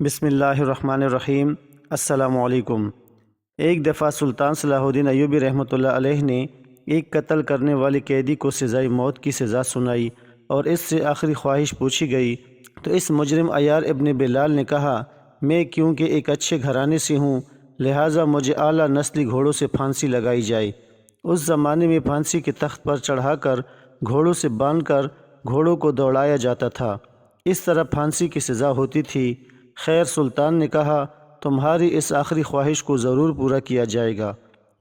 بسم اللہ الرحمن الرحیم۔ السلام علیکم۔ ایک دفعہ سلطان صلاح الدین ایوبی رحمۃ اللہ علیہ نے ایک قتل کرنے والے قیدی کو سزائے موت کی سزا سنائی اور اس سے آخری خواہش پوچھی گئی تو اس مجرم عیار ابن بلال نے کہا، میں کیونکہ ایک اچھے گھرانے سے ہوں لہٰذا مجھے اعلیٰ نسلی گھوڑوں سے پھانسی لگائی جائے۔ اس زمانے میں پھانسی کے تخت پر چڑھا کر گھوڑوں سے باندھ کر گھوڑوں کو دوڑایا جاتا تھا، اس طرح پھانسی کی سزا ہوتی تھی۔ خیر، سلطان نے کہا، تمہاری اس آخری خواہش کو ضرور پورا کیا جائے گا۔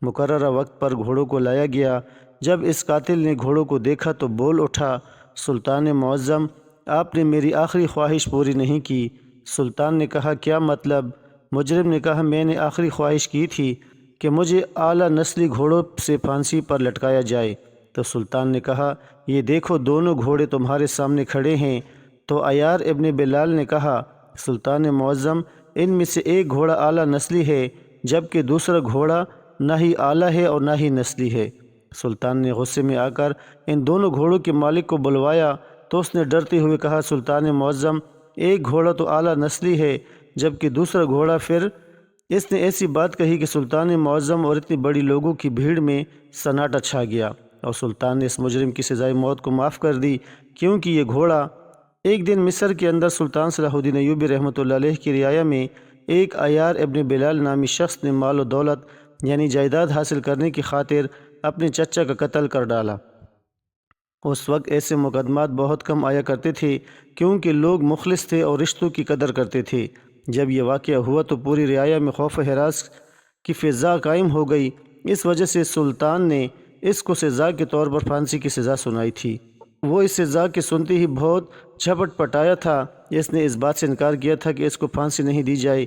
مقررہ وقت پر گھوڑوں کو لایا گیا۔ جب اس قاتل نے گھوڑوں کو دیکھا تو بول اٹھا، سلطان معظم، آپ نے میری آخری خواہش پوری نہیں کی۔ سلطان نے کہا، کیا مطلب؟ مجرم نے کہا، میں نے آخری خواہش کی تھی کہ مجھے اعلیٰ نسلی گھوڑوں سے پھانسی پر لٹکایا جائے۔ تو سلطان نے کہا، یہ دیکھو دونوں گھوڑے تمہارے سامنے کھڑے ہیں۔ تو عیار ابن بلال نے کہا، سلطان معظم، ان میں سے ایک گھوڑا اعلیٰ نسلی ہے جبکہ دوسرا گھوڑا نہ ہی اعلیٰ ہے اور نہ ہی نسلی ہے۔ سلطان نے غصے میں آ کر ان دونوں گھوڑوں کے مالک کو بلوایا تو اس نے ڈرتے ہوئے کہا، سلطان معظم، ایک گھوڑا تو اعلیٰ نسلی ہے جبکہ دوسرا گھوڑا پھر؟ اس نے ایسی بات کہی کہ سلطان معظم اور اتنی بڑی لوگوں کی بھیڑ میں سناٹا چھا گیا اور سلطان نے اس مجرم کی سزائے موت کو معاف کر دی کیونکہ یہ گھوڑا۔ ایک دن مصر کے اندر سلطان صلاح الدین ایوبی رحمۃ اللہ علیہ کی رعایا میں ایک عیار ابن بلال نامی شخص نے مال و دولت یعنی جائیداد حاصل کرنے کی خاطر اپنے چچا کا قتل کر ڈالا۔ اس وقت ایسے مقدمات بہت کم آیا کرتے تھے کیونکہ لوگ مخلص تھے اور رشتوں کی قدر کرتے تھے۔ جب یہ واقعہ ہوا تو پوری رعایا میں خوف و ہراس کی فضا قائم ہو گئی۔ اس وجہ سے سلطان نے اس کو سزا کے طور پر پھانسی کی سزا سنائی تھی۔ وہ اس سزا کے سنتے ہی بہت جھپٹ پٹایا تھا۔ اس نے اس بات سے انکار کیا تھا کہ اس کو پھانسی نہیں دی جائے،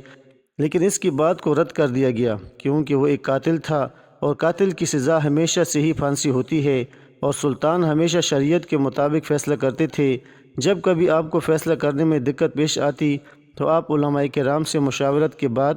لیکن اس کی بات کو رد کر دیا گیا کیونکہ وہ ایک قاتل تھا اور قاتل کی سزا ہمیشہ سے ہی پھانسی ہوتی ہے اور سلطان ہمیشہ شریعت کے مطابق فیصلہ کرتے تھے۔ جب کبھی آپ کو فیصلہ کرنے میں دقت پیش آتی تو آپ علماء کرام سے مشاورت کے بعد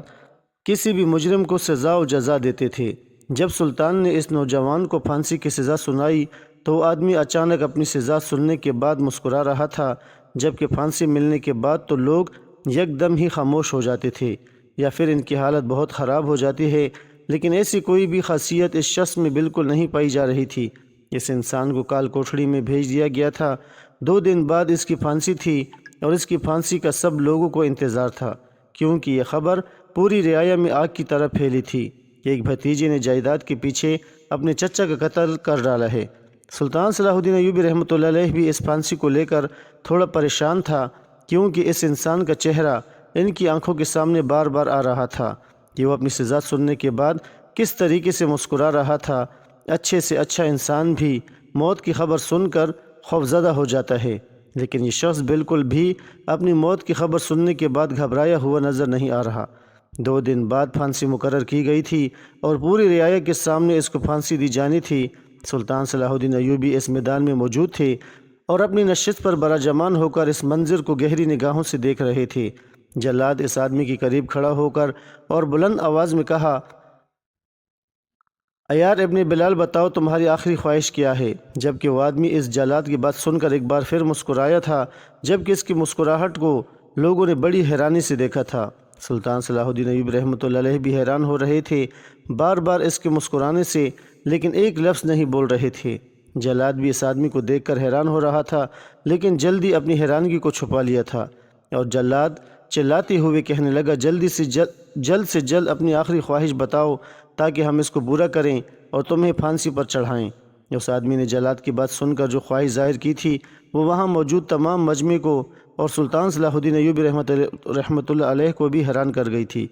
کسی بھی مجرم کو سزا و جزا دیتے تھے۔ جب سلطان نے اس نوجوان کو پھانسی کی سزا سنائی تو وہ آدمی اچانک اپنی سزا سننے کے بعد مسکرا رہا تھا، جبکہ پھانسی ملنے کے بعد تو لوگ یکدم ہی خاموش ہو جاتے تھے یا پھر ان کی حالت بہت خراب ہو جاتی ہے، لیکن ایسی کوئی بھی خاصیت اس شخص میں بالکل نہیں پائی جا رہی تھی۔ اس انسان کو کال کوٹھڑی میں بھیج دیا گیا تھا۔ 2 دن بعد اس کی پھانسی تھی اور اس کی پھانسی کا سب لوگوں کو انتظار تھا کیونکہ یہ خبر پوری رعایا میں آگ کی طرح پھیلی تھی کہ ایک بھتیجے نے جائیداد کے پیچھے اپنے چچا کا قتل کر ڈالا ہے۔ سلطان صلاح الدین ایوبی رحمۃ اللہ علیہ بھی اس پھانسی کو لے کر تھوڑا پریشان تھا کیونکہ اس انسان کا چہرہ ان کی آنکھوں کے سامنے بار بار آ رہا تھا کہ وہ اپنی سزا سننے کے بعد کس طریقے سے مسکرا رہا تھا۔ اچھے سے اچھا انسان بھی موت کی خبر سن کر خوفزدہ ہو جاتا ہے، لیکن یہ شخص بالکل بھی اپنی موت کی خبر سننے کے بعد گھبرایا ہوا نظر نہیں آ رہا۔ 2 دن بعد پھانسی مقرر کی گئی تھی اور پوری رعایا کے سامنے اس کو پھانسی دی جانی تھی۔ سلطان صلاح الدین ایوبی اس میدان میں موجود تھے اور اپنی نشست پر براجمان ہو کر اس منظر کو گہری نگاہوں سے دیکھ رہے تھے۔ جلاد اس آدمی کے قریب کھڑا ہو کر اور بلند آواز میں کہا، عیار ابن بلال، بتاؤ تمہاری آخری خواہش کیا ہے؟ جبکہ وہ آدمی اس جلاد کی بات سن کر ایک بار پھر مسکرایا تھا، جبکہ اس کی مسکراہٹ کو لوگوں نے بڑی حیرانی سے دیکھا تھا۔ سلطان صلاح الدین ایوبی رحمۃ اللہ علیہ بھی حیران ہو رہے تھے بار بار اس کے مسکرانے سے، لیکن ایک لفظ نہیں بول رہے تھے۔ جلاد بھی اس آدمی کو دیکھ کر حیران ہو رہا تھا لیکن جلدی اپنی حیرانگی کو چھپا لیا تھا اور جلاد چلاتے ہوئے کہنے لگا، جلد سے جلد اپنی آخری خواہش بتاؤ تاکہ ہم اس کو پورا کریں اور تمہیں پھانسی پر چڑھائیں۔ اس آدمی نے جلاد کی بات سن کر جو خواہش ظاہر کی تھی وہ وہاں موجود تمام مجمع کو اور سلطان صلاح الدین ایوبی رحمۃ اللہ علیہ کو بھی حیران کر گئی تھی۔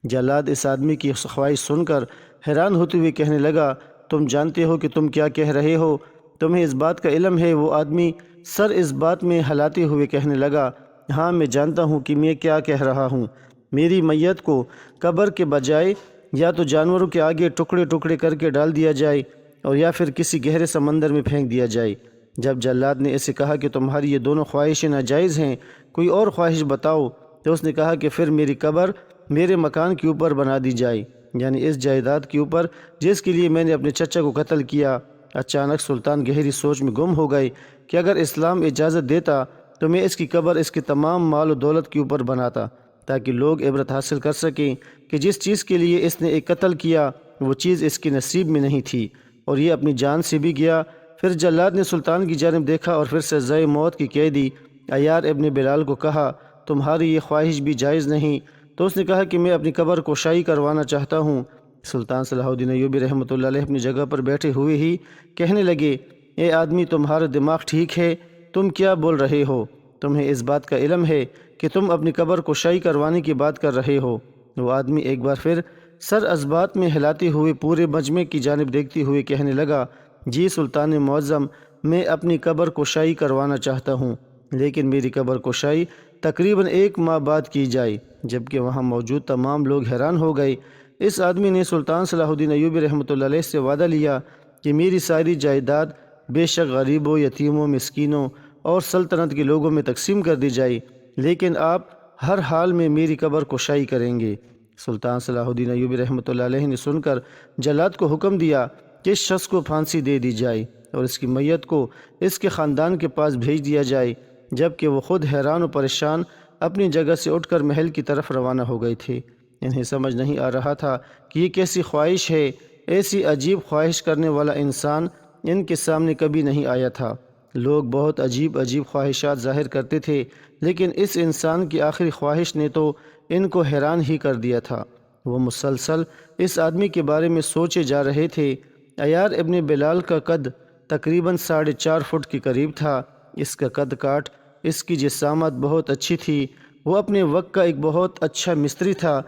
جلاد اس آدمی کی خواہش سن کر حیران ہوتے ہوئے کہنے لگا، تم جانتے ہو کہ تم کیا کہہ رہے ہو؟ تمہیں اس بات کا علم ہے؟ وہ آدمی سر اس بات میں ہلاتے ہوئے کہنے لگا، ہاں میں جانتا ہوں کہ میں کیا کہہ رہا ہوں۔ میری میت کو قبر کے بجائے یا تو جانوروں کے آگے ٹکڑے ٹکڑے کر کے ڈال دیا جائے اور یا پھر کسی گہرے سمندر میں پھینک دیا جائے۔ جب جلاد نے اسے کہا کہ تمہاری یہ دونوں خواہشیں ناجائز ہیں، کوئی اور خواہش بتاؤ، تو اس نے کہا کہ پھر میری قبر میرے مکان کے اوپر بنا دی جائے، یعنی اس جائیداد کے اوپر جس کے لیے میں نے اپنے چچا کو قتل کیا۔ اچانک سلطان گہری سوچ میں گم ہو گئے کہ اگر اسلام اجازت دیتا تو میں اس کی قبر اس کے تمام مال و دولت کے اوپر بناتا، تاکہ لوگ عبرت حاصل کر سکیں کہ جس چیز کے لیے اس نے ایک قتل کیا وہ چیز اس کے نصیب میں نہیں تھی، اور یہ اپنی جان سے بھی گیا۔ پھر جلاد نے سلطان کی جانب دیکھا اور پھر سزائے موت کی قیدی عیار ابن بلال کو کہا، تمہاری یہ خواہش بھی جائز نہیں؟ تو اس نے کہا کہ میں اپنی قبر کوشائی کروانا چاہتا ہوں۔ سلطان صلاح الدین ایوبی رحمۃ اللہ علیہ اپنی جگہ پر بیٹھے ہوئے ہی کہنے لگے، اے آدمی، تمہارا دماغ ٹھیک ہے؟ تم کیا بول رہے ہو؟ تمہیں اس بات کا علم ہے کہ تم اپنی قبر کوشائی کروانے کی بات کر رہے ہو؟ وہ آدمی ایک بار پھر سر ازبات میں ہلاتے ہوئے پورے مجمع کی جانب دیکھتے ہوئے کہنے لگا، جی سلطان معظم، میں اپنی قبر کوشائی کروانا چاہتا ہوں، لیکن میری قبر کوشائی تقریباً 1 ماہ بعد کی جائے۔ جبکہ وہاں موجود تمام لوگ حیران ہو گئے۔ اس آدمی نے سلطان صلاح الدین ایوبی رحمۃ اللہ علیہ سے وعدہ لیا کہ میری ساری جائیداد بے شک غریبوں، یتیموں، مسکینوں اور سلطنت کے لوگوں میں تقسیم کر دی جائے، لیکن آپ ہر حال میں میری قبر کوشائی کریں گے۔ سلطان صلاح الدین ایوبی رحمۃ اللہ علیہ نے سن کر جلاد کو حکم دیا کہ اس شخص کو پھانسی دے دی جائے اور اس کی میت کو اس کے خاندان کے پاس بھیج دیا جائے، جبکہ وہ خود حیران و پریشان اپنی جگہ سے اٹھ کر محل کی طرف روانہ ہو گئے تھے۔ انہیں سمجھ نہیں آ رہا تھا کہ یہ کیسی خواہش ہے، ایسی عجیب خواہش کرنے والا انسان ان کے سامنے کبھی نہیں آیا تھا۔ لوگ بہت عجیب خواہشات ظاہر کرتے تھے، لیکن اس انسان کی آخری خواہش نے تو ان کو حیران ہی کر دیا تھا۔ وہ مسلسل اس آدمی کے بارے میں سوچے جا رہے تھے۔ عیار ابن بلال کا قد تقریباً 4.5 فٹ کے قریب تھا۔ اس کا قد کاٹ، اس کی جسامت بہت اچھی تھی۔ وہ اپنے وقت کا ایک بہت اچھا مستری تھا۔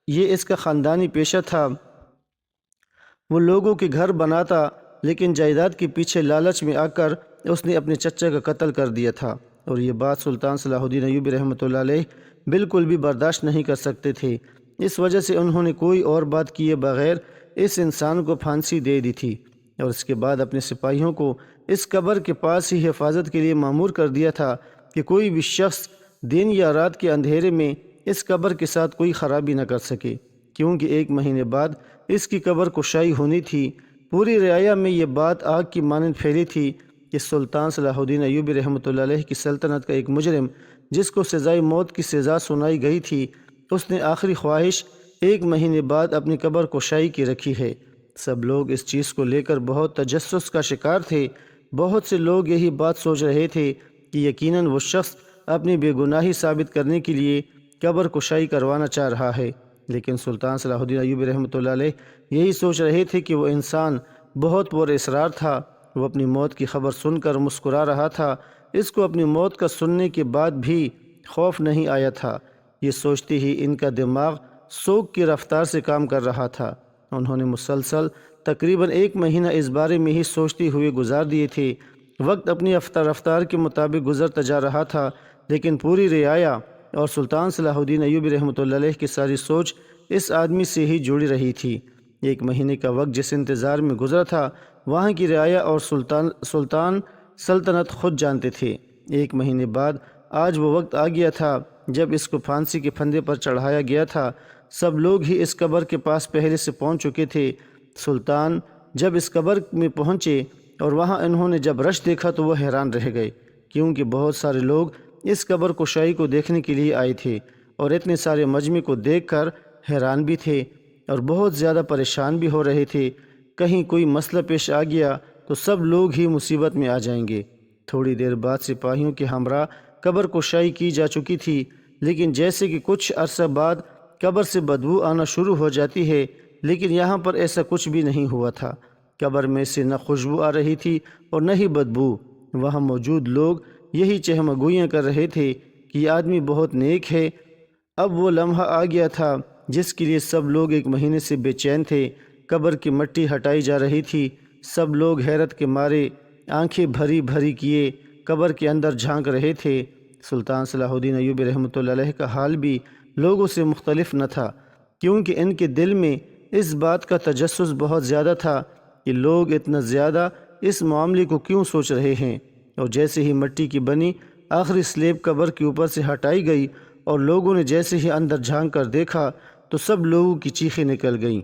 یہ اس کا خاندانی پیشہ تھا۔ وہ لوگوں کے گھر بناتا، لیکن جائیداد کے پیچھے لالچ میں آ کر اس نے اپنے چچا کا قتل کر دیا تھا، اور یہ بات سلطان صلاح الدین ایوبی رحمۃ اللہ علیہ بالکل بھی برداشت نہیں کر سکتے تھے۔ اس وجہ سے انہوں نے کوئی اور بات کیے بغیر اس انسان کو پھانسی دے دی تھی، اور اس کے بعد اپنے سپاہیوں کو اس قبر کے پاس ہی حفاظت کے لیے مامور کر دیا تھا کہ کوئی بھی شخص دن یا رات کے اندھیرے میں اس قبر کے ساتھ کوئی خرابی نہ کر سکے، کیونکہ 1 مہینے بعد اس کی قبر کشائی ہونی تھی۔ پوری رعایا میں یہ بات آگ کی مانند پھیلی تھی کہ سلطان صلاح الدین ایوبی رحمۃ اللہ علیہ کی سلطنت کا ایک مجرم، جس کو سزائے موت کی سزا سنائی گئی تھی، اس نے آخری خواہش 1 مہینے بعد اپنی قبر کشائی کی رکھی ہے۔ سب لوگ اس چیز کو لے کر بہت تجسس کا شکار تھے۔ بہت سے لوگ یہی بات سوچ رہے تھے کہ یقیناً وہ شخص اپنی بے گناہی ثابت کرنے کے لیے قبر کشائی کروانا چاہ رہا ہے، لیکن سلطان صلاح الدین ایوبی رحمۃ اللہ علیہ یہی سوچ رہے تھے کہ وہ انسان بہت پر اسرار تھا۔ وہ اپنی موت کی خبر سن کر مسکرا رہا تھا۔ اس کو اپنی موت کا سننے کے بعد بھی خوف نہیں آیا تھا۔ یہ سوچتے ہی ان کا دماغ سوگ کی رفتار سے کام کر رہا تھا۔ انہوں نے مسلسل تقریباً 1 مہینہ اس بارے میں ہی سوچتے ہوئے گزار دیے تھے۔ وقت اپنی رفتار کے مطابق گزرتا جا رہا تھا، لیکن پوری رعایا اور سلطان صلاح الدین ایوبی رحمۃ اللہ علیہ کی ساری سوچ اس آدمی سے ہی جڑی رہی تھی۔ 1 مہینے کا وقت جس انتظار میں گزرا تھا، وہاں کی رعایا اور سلطان سلطنت خود جانتے تھے۔ 1 مہینے بعد آج وہ وقت آ گیا تھا جب اس کو پھانسی کے پھندے پر چڑھایا گیا تھا۔ سب لوگ ہی اس قبر کے پاس پہلے سے پہنچ چکے تھے۔ سلطان جب اس قبر میں پہنچے اور وہاں انہوں نے جب رش دیکھا تو وہ حیران رہ گئے، کیونکہ بہت سارے لوگ اس قبر کشائی کو دیکھنے کے لیے آئے تھے، اور اتنے سارے مجمع کو دیکھ کر حیران بھی تھے اور بہت زیادہ پریشان بھی ہو رہے تھے۔ کہیں کوئی مسئلہ پیش آ گیا تو سب لوگ ہی مصیبت میں آ جائیں گے۔ تھوڑی دیر بعد سپاہیوں کے ہمراہ قبر کشائی کی جا چکی تھی، لیکن جیسے کہ کچھ عرصہ بعد قبر سے بدبو آنا شروع ہو جاتی ہے، لیکن یہاں پر ایسا کچھ بھی نہیں ہوا تھا۔ قبر میں سے نہ خوشبو آ رہی تھی اور نہ ہی بدبو۔ وہاں موجود لوگ یہی چہمگوئیاں کر رہے تھے کہ یہ آدمی بہت نیک ہے۔ اب وہ لمحہ آ گیا تھا جس کے لیے سب لوگ 1 مہینے سے بے چین تھے۔ قبر کی مٹی ہٹائی جا رہی تھی۔ سب لوگ حیرت کے مارے آنکھیں بھری بھری کیے قبر کے اندر جھانک رہے تھے۔ سلطان صلاح الدین ایوبی رحمۃ اللہ علیہ کا حال بھی لوگوں سے مختلف نہ تھا، کیونکہ ان کے دل میں اس بات کا تجسس بہت زیادہ تھا کہ لوگ اتنا زیادہ اس معاملے کو کیوں سوچ رہے ہیں۔ اور جیسے ہی مٹی کی بنی آخری سلیب قبر کے اوپر سے ہٹائی گئی اور لوگوں نے جیسے ہی اندر جھانک کر دیکھا تو سب لوگوں کی چیخیں نکل گئیں۔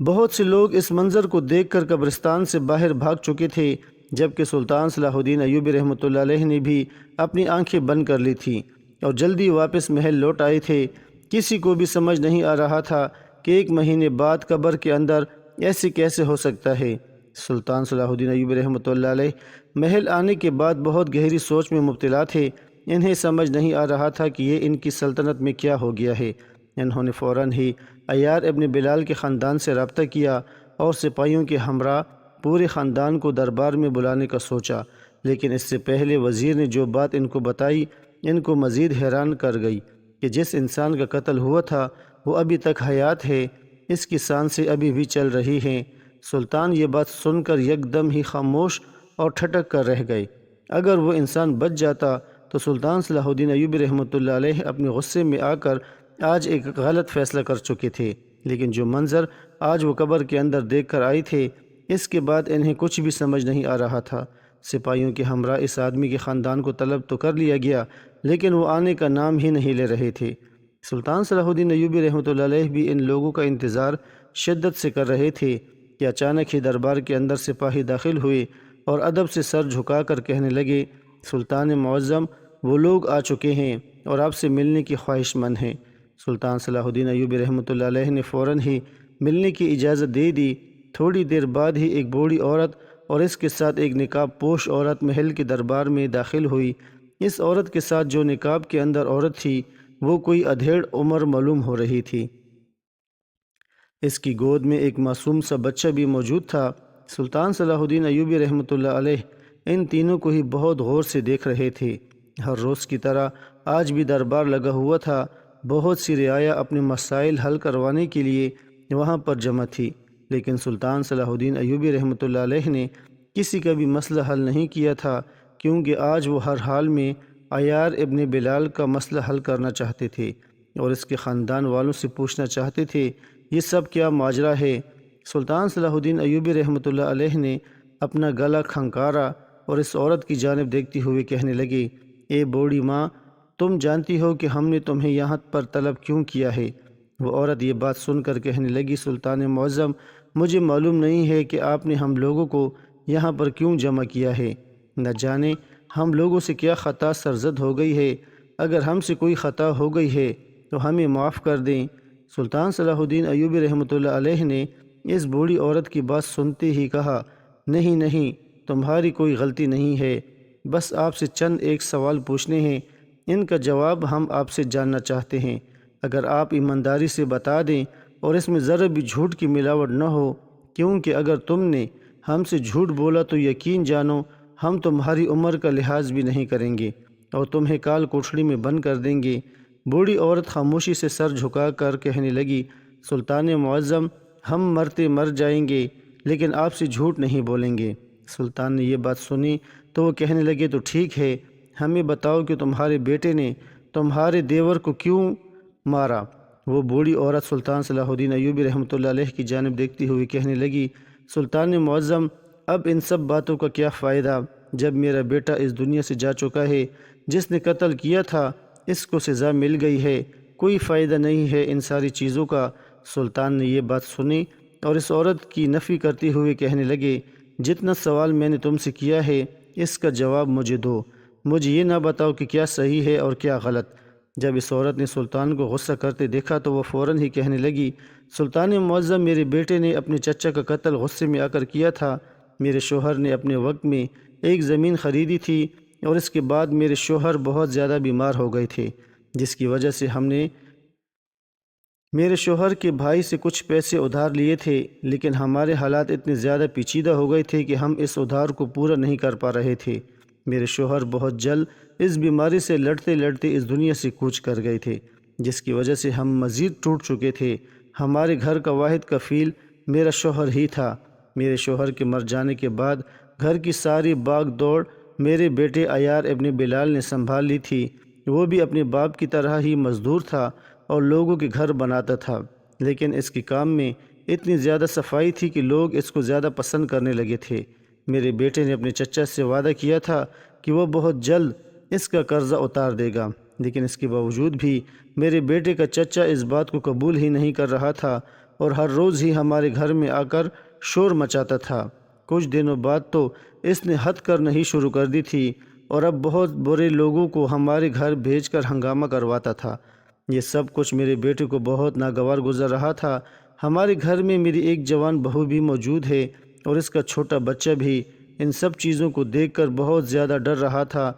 بہت سے لوگ اس منظر کو دیکھ کر قبرستان سے باہر بھاگ چکے تھے، جبکہ سلطان صلاح الدین ایوبی رحمۃ اللہ علیہ نے بھی اپنی آنکھیں بند کر لی تھیں اور جلدی واپس محل لوٹ آئے تھے۔ کسی کو بھی سمجھ نہیں آ رہا تھا کہ 1 مہینے بعد قبر کے اندر ایسے کیسے ہو سکتا ہے۔ سلطان صلاح الدین ایوبی رحمۃ اللہ علیہ محل آنے کے بعد بہت گہری سوچ میں مبتلا تھے۔ انہیں سمجھ نہیں آ رہا تھا کہ یہ ان کی سلطنت میں کیا ہو گیا ہے۔ انہوں نے فوراً ہی عیار ابن بلال کے خاندان سے رابطہ کیا اور سپاہیوں کے ہمراہ پورے خاندان کو دربار میں بلانے کا سوچا، لیکن اس سے پہلے وزیر نے جو بات ان کو بتائی ان کو مزید حیران کر گئی کہ جس انسان کا قتل ہوا تھا وہ ابھی تک حیات ہے، اس کی سانسیں ابھی بھی چل رہی ہیں۔ سلطان یہ بات سن کر یکدم ہی خاموش اور ٹھٹک کر رہ گئے۔ اگر وہ انسان بچ جاتا تو سلطان صلاح الدین ایوبی رحمۃ اللہ علیہ اپنے غصے میں آ کر آج ایک غلط فیصلہ کر چکے تھے، لیکن جو منظر آج وہ قبر کے اندر دیکھ کر آئے تھے اس کے بعد انہیں کچھ بھی سمجھ نہیں آ رہا تھا۔ سپاہیوں کے ہمراہ اس آدمی کے خاندان کو طلب تو کر لیا گیا، لیکن وہ آنے کا نام ہی نہیں لے رہے تھے۔ سلطان صلاح الدین ایوبی رحمۃ اللہ علیہ بھی ان لوگوں کا انتظار شدت سے کر رہے تھے کہ اچانک ہی دربار کے اندر سپاہی داخل ہوئے اور ادب سے سر جھکا کر کہنے لگے، سلطان معظم وہ لوگ آ چکے ہیں اور آپ سے ملنے کی خواہش مند ہیں۔ سلطان صلاح الدین ایوبی رحمۃ اللہ علیہ نے فوراً ہی ملنے کی اجازت دے دی۔ تھوڑی دیر بعد ہی ایک بوڑھی عورت اور اس کے ساتھ ایک نقاب پوش عورت محل کے دربار میں داخل ہوئی۔ اس عورت کے ساتھ جو نقاب کے اندر عورت تھی وہ کوئی ادھیڑ عمر معلوم ہو رہی تھی۔ اس کی گود میں ایک معصوم سا بچہ بھی موجود تھا۔ سلطان صلاح الدین ایوبی رحمۃ اللہ علیہ ان تینوں کو ہی بہت غور سے دیکھ رہے تھے۔ ہر روز کی طرح آج بھی دربار لگا ہوا تھا۔ بہت سی رعایا اپنے مسائل حل کروانے کے لیے وہاں پر جمع تھی، لیکن سلطان صلاح الدین ایوبی رحمۃ اللہ علیہ نے کسی کا بھی مسئلہ حل نہیں کیا تھا، کیونکہ آج وہ ہر حال میں عیار ابن بلال کا مسئلہ حل کرنا چاہتے تھے اور اس کے خاندان والوں سے پوچھنا چاہتے تھے یہ سب کیا ماجرا ہے۔ سلطان صلاح الدین ایوبی رحمۃ اللہ علیہ نے اپنا گلا کھنکارا اور اس عورت کی جانب دیکھتے ہوئے کہنے لگے، اے بوڑھی ماں، تم جانتی ہو کہ ہم نے تمہیں یہاں پر طلب کیوں کیا ہے؟ وہ عورت یہ بات سن کر کہنے لگی، سلطان معظم، مجھے معلوم نہیں ہے کہ آپ نے ہم لوگوں کو یہاں پر کیوں جمع کیا ہے۔ نہ جانے ہم لوگوں سے کیا خطا سرزد ہو گئی ہے۔ اگر ہم سے کوئی خطا ہو گئی ہے تو ہمیں معاف کر دیں۔ سلطان صلاح الدین ایوبی رحمۃ اللہ علیہ نے اس بوڑھی عورت کی بات سنتے ہی کہا، نہیں نہیں، تمہاری کوئی غلطی نہیں ہے، بس آپ سے چند ایک سوال پوچھنے ہیں، ان کا جواب ہم آپ سے جاننا چاہتے ہیں۔ اگر آپ ایمانداری سے بتا دیں اور اس میں ذرا بھی جھوٹ کی ملاوٹ نہ ہو، کیونکہ اگر تم نے ہم سے جھوٹ بولا تو یقین جانو ہم تمہاری عمر کا لحاظ بھی نہیں کریں گے اور تمہیں کال کوٹھڑی میں بند کر دیں گے۔ بوڑھی عورت خاموشی سے سر جھکا کر کہنے لگی، سلطان معظم، ہم مرتے مر جائیں گے لیکن آپ سے جھوٹ نہیں بولیں گے۔ سلطان نے یہ بات سنی تو وہ کہنے لگے، تو ٹھیک ہے، ہمیں بتاؤ کہ تمہارے بیٹے نے تمہارے دیور کو کیوں مارا؟ وہ بوڑھی عورت سلطان صلاح الدین ایوبی رحمۃ اللہ علیہ کی جانب دیکھتی ہوئی کہنے لگی، سلطان معظم، اب ان سب باتوں کا کیا فائدہ جب میرا بیٹا اس دنیا سے جا چکا ہے۔ جس نے قتل کیا تھا اس کو سزا مل گئی ہے، کوئی فائدہ نہیں ہے ان ساری چیزوں کا۔ سلطان نے یہ بات سنی اور اس عورت کی نفی کرتے ہوئے کہنے لگے، جتنا سوال میں نے تم سے کیا ہے اس کا جواب مجھے دو، مجھے یہ نہ بتاؤ کہ کیا صحیح ہے اور کیا غلط۔ جب اس عورت نے سلطان کو غصہ کرتے دیکھا تو وہ فوراً ہی کہنے لگی، سلطان معظم، میرے بیٹے نے اپنے چچا کا قتل غصے میں آ کر کیا تھا۔ میرے شوہر نے اپنے وقت میں ایک زمین خریدی تھی اور اس کے بعد میرے شوہر بہت زیادہ بیمار ہو گئے تھے، جس کی وجہ سے ہم نے میرے شوہر کے بھائی سے کچھ پیسے ادھار لیے تھے، لیکن ہمارے حالات اتنے زیادہ پیچیدہ ہو گئے تھے کہ ہم اس ادھار کو پورا نہیں کر پا رہے تھے۔ میرے شوہر بہت جلد اس بیماری سے لڑتے لڑتے اس دنیا سے کوچ کر گئے تھے، جس کی وجہ سے ہم مزید ٹوٹ چکے تھے۔ ہمارے گھر کا واحد کفیل میرا شوہر ہی تھا۔ میرے شوہر کے مر جانے کے بعد گھر کی ساری باغ دوڑ میرے بیٹے عیار ابن بلال نے سنبھال لی تھی۔ وہ بھی اپنے باپ کی طرح ہی مزدور تھا اور لوگوں کے گھر بناتا تھا، لیکن اس کے کام میں اتنی زیادہ صفائی تھی کہ لوگ اس کو زیادہ پسند کرنے لگے تھے۔ میرے بیٹے نے اپنے چچا سے وعدہ کیا تھا کہ وہ بہت جلد اس کا قرضہ اتار دے گا، لیکن اس کے باوجود بھی میرے بیٹے کا چچا اس بات کو قبول ہی نہیں کر رہا تھا اور ہر روز ہی ہمارے گھر میں آ کر شور مچاتا تھا۔ کچھ دنوں بعد تو اس نے حد کرنا ہی شروع کر دی تھی اور اب بہت برے لوگوں کو ہمارے گھر بھیج کر ہنگامہ کرواتا تھا۔ یہ سب کچھ میرے بیٹے کو بہت ناگوار گزر رہا تھا۔ ہمارے گھر میں میری ایک جوان بہو بھی موجود ہے اور اس کا چھوٹا بچہ بھی۔ ان سب چیزوں کو دیکھ کر بہت زیادہ ڈر رہا تھا۔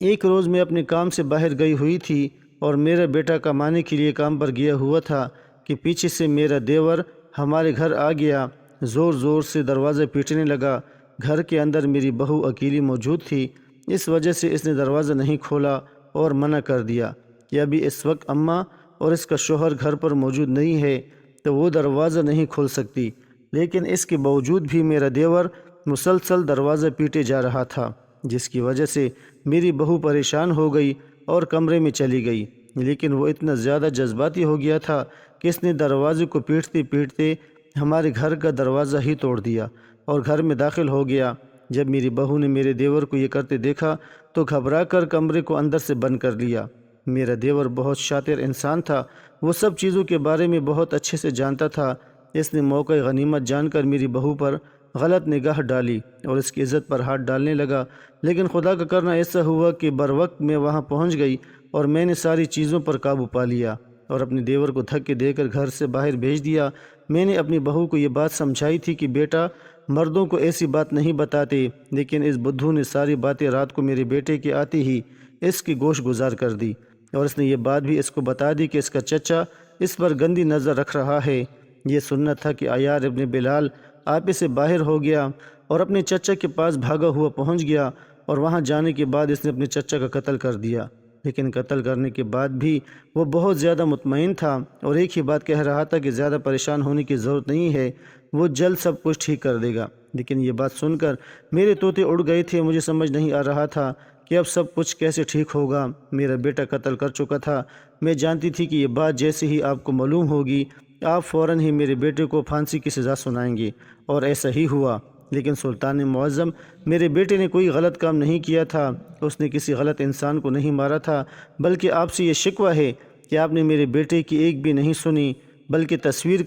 ایک روز میں اپنے کام سے باہر گئی ہوئی تھی اور میرا بیٹا کمانے کے لیے کام پر گیا ہوا تھا کہ پیچھے سے میرا دیور ہمارے گھر آ گیا، زور زور سے دروازہ پیٹنے لگا۔ گھر کے اندر میری بہو اکیلی موجود تھی، اس وجہ سے اس نے دروازہ نہیں کھولا اور منع کر دیا کہ ابھی اس وقت اماں اور اس کا شوہر گھر پر موجود نہیں ہے تو وہ دروازہ نہیں کھول سکتی۔ لیکن اس کے باوجود بھی میرا دیور مسلسل دروازہ پیٹے جا رہا تھا، جس کی وجہ سے میری بہو پریشان ہو گئی اور کمرے میں چلی گئی۔ لیکن وہ اتنا زیادہ جذباتی ہو گیا تھا کہ اس نے دروازے کو پیٹتے پیٹتے ہمارے گھر کا دروازہ ہی توڑ دیا اور گھر میں داخل ہو گیا۔ جب میری بہو نے میرے دیور کو یہ کرتے دیکھا تو گھبرا کر کمرے کو اندر سے بند کر لیا۔ میرا دیور بہت شاطر انسان تھا، وہ سب چیزوں کے بارے میں بہت اچھے سے جانتا تھا۔ اس نے موقع غنیمت جان کر میری بہو پر غلط نگاہ ڈالی اور اس کی عزت پر ہاتھ ڈالنے لگا۔ لیکن خدا کا کرنا ایسا ہوا کہ بروقت میں وہاں پہنچ گئی اور میں نے ساری چیزوں پر قابو پا لیا اور اپنے دیور کو دھکے دے کر گھر سے باہر بھیج دیا۔ میں نے اپنی بہو کو یہ بات سمجھائی تھی کہ بیٹا، مردوں کو ایسی بات نہیں بتاتے، لیکن اس بدھو نے ساری باتیں رات کو میرے بیٹے کے آتے ہی اس کی گوش گزار کر دی اور اس نے یہ بات بھی اس کو بتا دی کہ اس کا چچا اس پر گندی نظر رکھ رہا ہے۔ یہ سننا تھا کہ عیار ابن بلال آپے سے باہر ہو گیا اور اپنے چچا کے پاس بھاگا ہوا پہنچ گیا اور وہاں جانے کے بعد اس نے اپنے چچا کا قتل کر دیا۔ لیکن قتل کرنے کے بعد بھی وہ بہت زیادہ مطمئن تھا اور ایک ہی بات کہہ رہا تھا کہ زیادہ پریشان ہونے کی ضرورت نہیں ہے، وہ جلد سب کچھ ٹھیک کر دے گا۔ لیکن یہ بات سن کر میرے طوطے اڑ گئے تھے، مجھے سمجھ نہیں آ رہا تھا کہ اب سب کچھ کیسے ٹھیک ہوگا۔ میرا بیٹا قتل کر چکا تھا، میں جانتی تھی کہ یہ بات جیسے ہی آپ کو معلوم ہوگی آپ فوراً ہی میرے بیٹے کو پھانسی کی سزا سنائیں گے، اور ایسا ہی ہوا۔ لیکن سلطان معظم، میرے بیٹے نے کوئی غلط کام نہیں کیا تھا، اس نے کسی غلط انسان کو نہیں مارا تھا، بلکہ آپ سے یہ شکوہ ہے کہ آپ نے میرے بیٹے کی ایک بھی نہیں سنی، بلکہ تصویر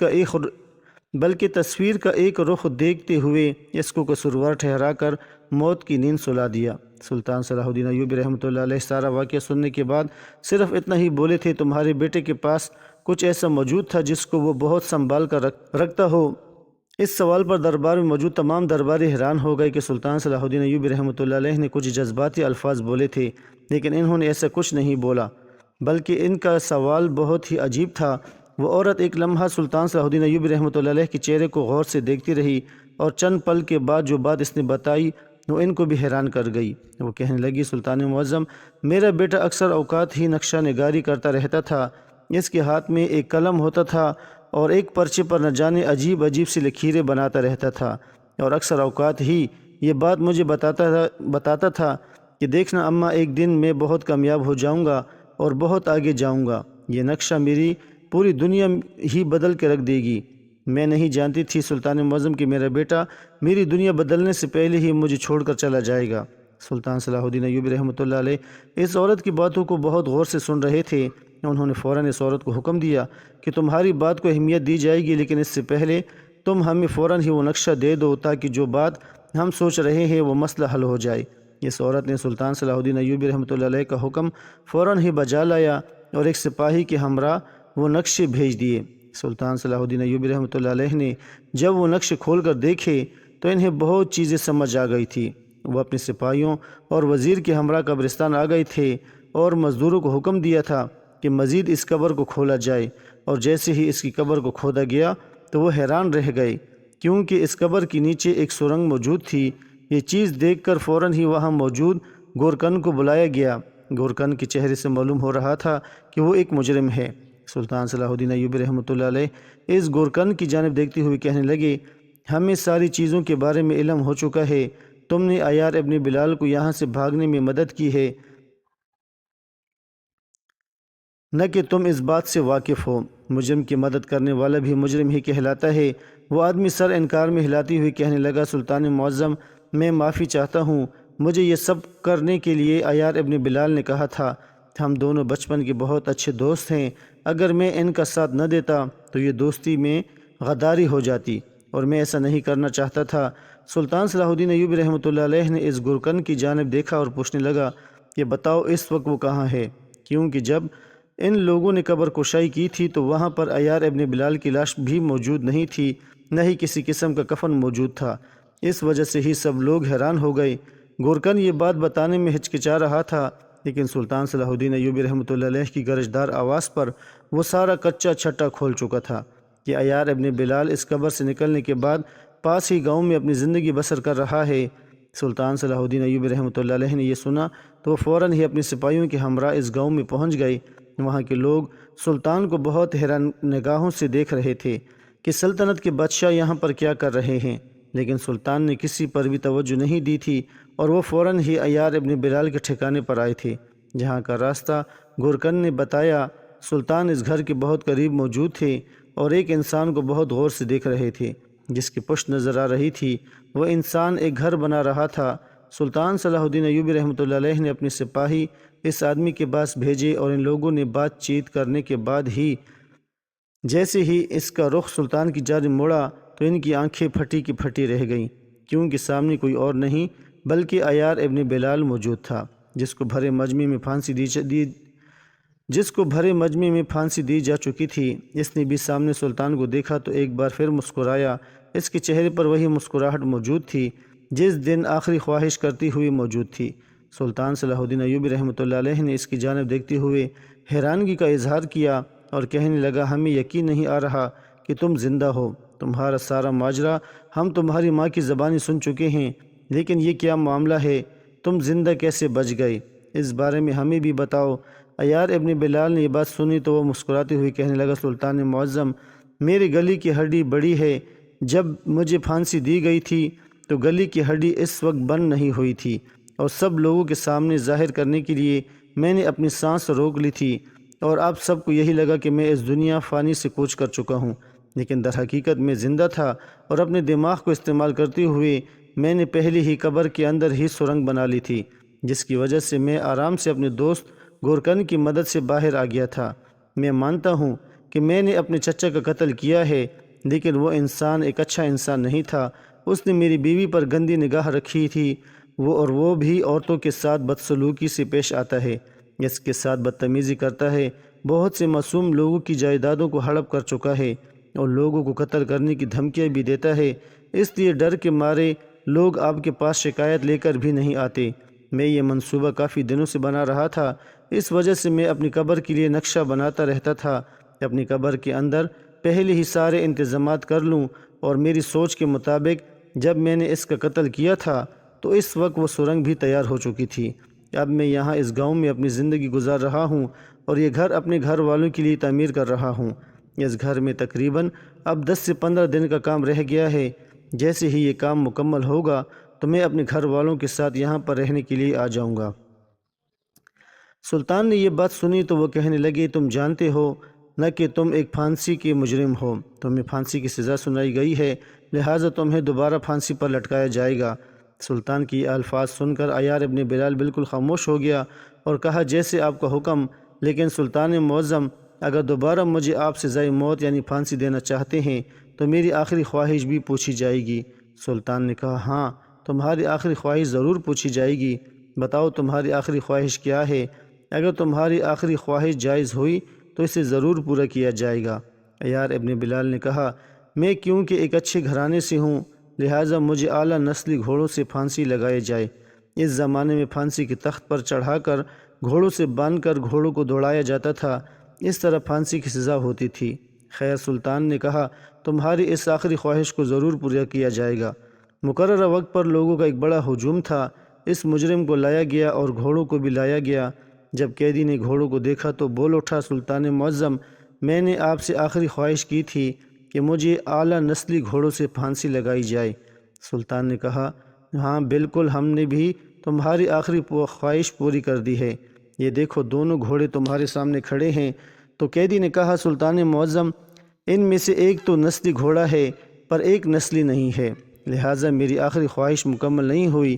کا ایک رخ دیکھتے ہوئے اس کو قصوروار ٹھہرا کر موت کی نیند سلا دیا۔ سلطان صلاح الدین ایوبی رحمۃ اللہ علیہ سارا واقعہ سننے کے بعد صرف اتنا ہی بولے تھے، تمہارے بیٹے کے پاس کچھ ایسا موجود تھا جس کو وہ بہت سنبھال کر رکھتا ہو؟ اس سوال پر دربار میں موجود تمام درباری حیران ہو گئے کہ سلطان صلاح الدین ایوبی رحمۃ اللہ علیہ نے کچھ جذباتی الفاظ بولے تھے، لیکن انہوں نے ایسا کچھ نہیں بولا، بلکہ ان کا سوال بہت ہی عجیب تھا۔ وہ عورت ایک لمحہ سلطان صلاح الدین ایوبی رحمۃ اللہ علیہ کے چہرے کو غور سے دیکھتی رہی اور چند پل کے بعد جو بات اس نے بتائی وہ ان کو بھی حیران کر گئی۔ وہ کہنے لگی، سلطان معظم، میرا بیٹا اکثر اوقات ہی نقشہ نگاری کرتا رہتا تھا، اس کے ہاتھ میں ایک قلم ہوتا تھا اور ایک پرچے پر نہ جانے عجیب عجیب سی لکیریں بناتا رہتا تھا، اور اکثر اوقات ہی یہ بات مجھے بتاتا تھا کہ دیکھنا اماں، ایک دن میں بہت کامیاب ہو جاؤں گا اور بہت آگے جاؤں گا، یہ نقشہ میری پوری دنیا ہی بدل کے رکھ دے گی۔ میں نہیں جانتی تھی سلطان معظم کہ میرا بیٹا میری دنیا بدلنے سے پہلے ہی مجھے چھوڑ کر چلا جائے گا۔ سلطان صلاح الدین ایوبی رحمۃ اللہ علیہ اس عورت کی باتوں کو بہت غور سے سن رہے تھے۔ انہوں نے فوراً اس عورت کو حکم دیا کہ تمہاری بات کو اہمیت دی جائے گی، لیکن اس سے پہلے تم ہمیں فوراً ہی وہ نقشہ دے دو تاکہ جو بات ہم سوچ رہے ہیں وہ مسئلہ حل ہو جائے۔ اس عورت نے سلطان صلاح الدین ایوبی رحمۃ اللہ علیہ کا حکم فوراً ہی بجا لایا اور ایک سپاہی کے ہمراہ وہ نقشے بھیج دیے۔ سلطان صلاح الدین ایوبی رحمۃ اللہ علیہ نے جب وہ نقشے کھول کر دیکھے تو انہیں بہت چیزیں سمجھ آ گئی تھی۔ وہ اپنے سپاہیوں اور وزیر کے ہمراہ قبرستان آ گئے تھے اور مزدوروں کو حکم دیا تھا کہ مزید اس قبر کو کھولا جائے، اور جیسے ہی اس کی قبر کو کھودا گیا تو وہ حیران رہ گئے، کیونکہ اس قبر کے نیچے ایک سرنگ موجود تھی۔ یہ چیز دیکھ کر فوراً ہی وہاں موجود گورکن کو بلایا گیا۔ گورکن کے چہرے سے معلوم ہو رہا تھا کہ وہ ایک مجرم ہے۔ سلطان صلاح الدین ایوبی رحمۃ اللہ علیہ اس گورکن کی جانب دیکھتے ہوئے کہنے لگے، ہمیں ساری چیزوں کے بارے میں علم ہو چکا ہے، تم نے عیار ابن بلال کو یہاں سے بھاگنے میں مدد کی ہے، نہ کہ تم اس بات سے واقف ہو۔ مجرم کی مدد کرنے والا بھی مجرم ہی کہلاتا ہے۔ وہ آدمی سر انکار میں ہلاتی ہوئی کہنے لگا، سلطان معظم، میں معافی چاہتا ہوں، مجھے یہ سب کرنے کے لیے عیار ابن بلال نے کہا تھا۔ ہم دونوں بچپن کے بہت اچھے دوست ہیں، اگر میں ان کا ساتھ نہ دیتا تو یہ دوستی میں غداری ہو جاتی، اور میں ایسا نہیں کرنا چاہتا تھا۔ سلطان صلاح الدین ایوبی رحمۃ اللہ علیہ نے اس گورکن کی جانب دیکھا اور پوچھنے لگا کہ بتاؤ اس وقت وہ کہاں ہے؟ کیونکہ جب ان لوگوں نے قبر کشائی کی تھی تو وہاں پر عیار ابن بلال کی لاش بھی موجود نہیں تھی، نہ ہی کسی قسم کا کفن موجود تھا۔ اس وجہ سے ہی سب لوگ حیران ہو گئے۔ گورکن یہ بات بتانے میں ہچکچا رہا تھا، لیکن سلطان صلاح الدین ایوبی رحمۃ اللہ علیہ کی گرجدار آواز پر وہ سارا کچا چھٹا کھول چکا تھا کہ عیار ابن بلال اس قبر سے نکلنے کے بعد پاس ہی گاؤں میں اپنی زندگی بسر کر رہا ہے۔ سلطان صلاح الدین ایوبی رحمۃ اللہ علیہ نے یہ سنا تو وہ فوراً ہی اپنے سپاہیوں کے ہمراہ اس گاؤں میں پہنچ گئے۔ وہاں کے لوگ سلطان کو بہت حیران نگاہوں سے دیکھ رہے تھے کہ سلطنت کے بادشاہ یہاں پر کیا کر رہے ہیں، لیکن سلطان نے کسی پر بھی توجہ نہیں دی تھی اور وہ فوراً ہی عیار ابن بلال کے ٹھکانے پر آئے تھے، جہاں کا راستہ گورکن نے بتایا۔ سلطان اس گھر کے بہت قریب موجود تھے اور ایک انسان کو بہت غور سے دیکھ رہے تھے جس کی پشت نظر آ رہی تھی۔ وہ انسان ایک گھر بنا رہا تھا۔ سلطان صلاح الدین ایوبی رحمۃ اللہ علیہ نے اپنے سپاہی اس آدمی کے پاس بھیجے اور ان لوگوں نے بات چیت کرنے کے بعد ہی جیسے ہی اس کا رخ سلطان کی جانب مڑا تو ان کی آنکھیں پھٹی کی پھٹی رہ گئیں، کیونکہ سامنے کوئی اور نہیں بلکہ عیار ابن بلال موجود تھا، جس کو بھرے مجمع میں پھانسی دی جا چکی تھی۔ اس نے بھی سامنے سلطان کو دیکھا تو ایک بار پھر مسکرایا۔ اس کے چہرے پر وہی مسکراہٹ موجود تھی جس دن آخری خواہش کرتی ہوئی موجود تھی۔ سلطان صلاح الدین ایوبی رحمۃ اللہ علیہ نے اس کی جانب دیکھتے ہوئے حیرانگی کا اظہار کیا اور کہنے لگا، ہمیں یقین نہیں آ رہا کہ تم زندہ ہو۔ تمہارا سارا ماجرا ہم تمہاری ماں کی زبانی سن چکے ہیں، لیکن یہ کیا معاملہ ہے؟ تم زندہ کیسے بچ گئے؟ اس بارے میں ہمیں بھی بتاؤ۔ عیار ابن بلال نے یہ بات سنی تو وہ مسکراتے ہوئے کہنے لگا، سلطان معظم، میری گلی کی ہڈی بڑی ہے۔ جب مجھے پھانسی دی گئی تھی تو گلی کی ہڈی اس وقت بند نہیں ہوئی تھی اور سب لوگوں کے سامنے ظاہر کرنے کے لیے میں نے اپنی سانس روک لی تھی اور آپ سب کو یہی لگا کہ میں اس دنیا فانی سے کوچ کر چکا ہوں، لیکن در حقیقت میں زندہ تھا اور اپنے دماغ کو استعمال کرتے ہوئے میں نے پہلے ہی قبر کے اندر ہی سرنگ بنا لی تھی، جس کی وجہ سے میں آرام سے اپنے دوست گورکن کی مدد سے باہر آ گیا تھا۔ میں مانتا ہوں کہ میں نے اپنے چچا کا قتل کیا ہے، لیکن وہ انسان ایک اچھا انسان نہیں تھا۔ اس نے میری بیوی پر گندی نگاہ رکھی تھی، وہ بھی عورتوں کے ساتھ بدسلوکی سے پیش آتا ہے، اس کے ساتھ بدتمیزی کرتا ہے، بہت سے معصوم لوگوں کی جائیدادوں کو ہڑپ کر چکا ہے اور لوگوں کو قتل کرنے کی دھمکیاں بھی دیتا ہے۔ اس لیے ڈر کے مارے لوگ آپ کے پاس شکایت لے کر بھی نہیں آتے۔ میں یہ منصوبہ کافی دنوں سے بنا رہا تھا، اس وجہ سے میں اپنی قبر کے لیے نقشہ بناتا رہتا تھا کہ اپنی قبر کے اندر پہلے ہی سارے انتظامات کر لوں، اور میری سوچ کے مطابق جب میں نے اس کا قتل کیا تھا تو اس وقت وہ سرنگ بھی تیار ہو چکی تھی۔ اب میں یہاں اس گاؤں میں اپنی زندگی گزار رہا ہوں اور یہ گھر اپنے گھر والوں کے لیے تعمیر کر رہا ہوں۔ اس گھر میں تقریباً اب 10 سے 15 دن کا کام رہ گیا ہے۔ جیسے ہی یہ کام مکمل ہوگا تو میں اپنے گھر والوں کے ساتھ یہاں پر رہنے کے لیے آ جاؤں گا۔ سلطان نے یہ بات سنی تو وہ کہنے لگے، تم جانتے ہو نہ کہ تم ایک پھانسی کے مجرم ہو، تمہیں پھانسی کی سزا سنائی گئی ہے، لہٰذا تمہیں دوبارہ پھانسی پر لٹکایا جائے گا۔ سلطان کی یہ الفاظ سن کر عیار ابن بلال بالکل خاموش ہو گیا اور کہا، جیسے آپ کا حکم، لیکن سلطان معظم، اگر دوبارہ مجھے آپ سزائے موت یعنی پھانسی دینا چاہتے ہیں تو میری آخری خواہش بھی پوچھی جائے گی۔ سلطان نے کہا، ہاں، تمہاری آخری خواہش ضرور پوچھی جائے گی، بتاؤ تمہاری آخری خواہش کیا ہے؟ اگر تمہاری آخری خواہش جائز ہوئی تو اسے ضرور پورا کیا جائے گا۔ عیار ابن بلال نے کہا، میں کیونکہ ایک اچھے گھرانے سے ہوں لہٰذا مجھے اعلیٰ نسلی گھوڑوں سے پھانسی لگائے جائے۔ اس زمانے میں پھانسی کے تخت پر چڑھا کر گھوڑوں سے باندھ کر گھوڑوں کو دوڑایا جاتا تھا، اس طرح پھانسی کی سزا ہوتی تھی۔ خیر، سلطان نے کہا، تمہاری اس آخری خواہش کو ضرور پورا کیا جائے گا۔ مقررہ وقت پر لوگوں کا ایک بڑا ہجوم تھا، اس مجرم کو لایا گیا اور گھوڑوں کو بھی لایا گیا۔ جب قیدی نے گھوڑوں کو دیکھا تو بول اٹھا، سلطان معظم، میں نے آپ سے آخری خواہش کی تھی کہ مجھے اعلیٰ نسلی گھوڑوں سے پھانسی لگائی جائے۔ سلطان نے کہا، ہاں بالکل، ہم نے بھی تمہاری آخری خواہش پوری کر دی ہے، یہ دیکھو دونوں گھوڑے تمہارے سامنے کھڑے ہیں۔ تو قیدی نے کہا، سلطان معظم، ان میں سے ایک تو نسلی گھوڑا ہے پر ایک نسلی نہیں ہے، لہٰذا میری آخری خواہش مکمل نہیں ہوئی۔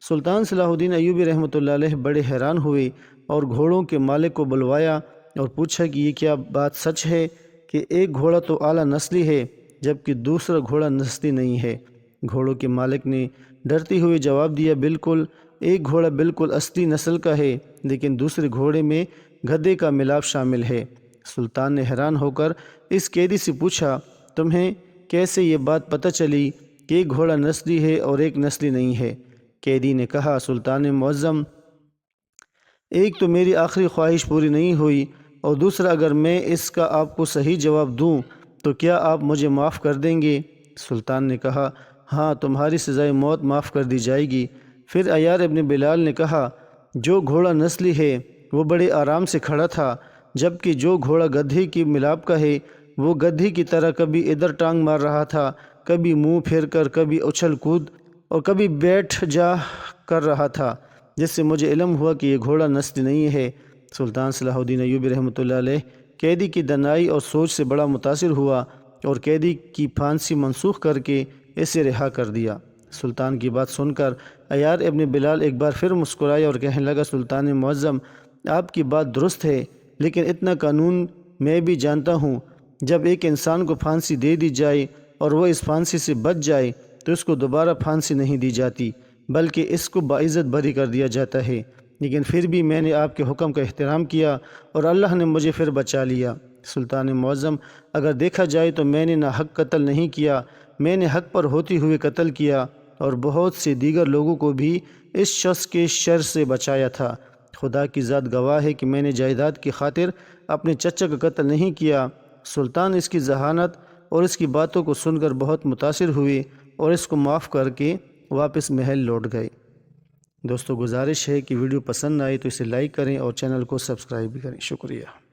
سلطان صلاح الدین ایوبی رحمۃ اللہ علیہ بڑے حیران ہوئے اور گھوڑوں کے مالک کو بلوایا اور پوچھا کہ یہ کیا بات سچ ہے کہ ایک گھوڑا تو اعلیٰ نسلی ہے جبکہ دوسرا گھوڑا نسلی نہیں ہے؟ گھوڑوں کے مالک نے ڈرتے ہوئے جواب دیا، بالکل، ایک گھوڑا بالکل اصلی نسل کا ہے لیکن دوسرے گھوڑے میں گدھے کا ملاپ شامل ہے۔ سلطان نے حیران ہو کر اس قیدی سے پوچھا، تمہیں کیسے یہ بات پتہ چلی کہ ایک گھوڑا نسلی ہے اور ایک نسلی نہیں ہے؟ قیدی نے کہا، سلطان معظم، ایک تو میری آخری خواہش پوری نہیں ہوئی، اور دوسرا اگر میں اس کا آپ کو صحیح جواب دوں تو کیا آپ مجھے معاف کر دیں گے؟ سلطان نے کہا، ہاں، تمہاری سزائے موت معاف کر دی جائے گی۔ پھر عیار ابن بلال نے کہا، جو گھوڑا نسلی ہے وہ بڑے آرام سے کھڑا تھا، جبکہ جو گھوڑا گدھے کی ملاپ کا ہے وہ گدھے کی طرح کبھی ادھر ٹانگ مار رہا تھا، کبھی منہ پھیر کر، کبھی اچھل کود اور کبھی بیٹھ جا کر رہا تھا، جس سے مجھے علم ہوا کہ یہ گھوڑا نسلی نہیں ہے۔ سلطان صلاح الدین ایوبی رحمۃ اللہ علیہ قیدی کی دانائی اور سوچ سے بڑا متاثر ہوا اور قیدی کی پھانسی منسوخ کر کے اسے رہا کر دیا۔ سلطان کی بات سن کر عیار ابن بلال ایک بار پھر مسکرائے اور کہنے لگا، سلطان معظم، آپ کی بات درست ہے، لیکن اتنا قانون میں بھی جانتا ہوں، جب ایک انسان کو پھانسی دے دی جائے اور وہ اس پھانسی سے بچ جائے تو اس کو دوبارہ پھانسی نہیں دی جاتی، بلکہ اس کو باعزت بری کر دیا جاتا ہے۔ لیکن پھر بھی میں نے آپ کے حکم کا احترام کیا اور اللہ نے مجھے پھر بچا لیا۔ سلطان معظم، اگر دیکھا جائے تو میں نے نہ حق قتل نہیں کیا، میں نے حق پر ہوتے ہوئے قتل کیا اور بہت سے دیگر لوگوں کو بھی اس شخص کے شر سے بچایا تھا۔ خدا کی ذات گواہ ہے کہ میں نے جائیداد کی خاطر اپنے چچا کا قتل نہیں کیا۔ سلطان اس کی ذہانت اور اس کی باتوں کو سن کر بہت متاثر ہوئے اور اس کو معاف کر کے واپس محل لوٹ گئے۔ دوستو، گزارش ہے کہ ویڈیو پسند آئے تو اسے لائک کریں اور چینل کو سبسکرائب بھی کریں۔ شکریہ۔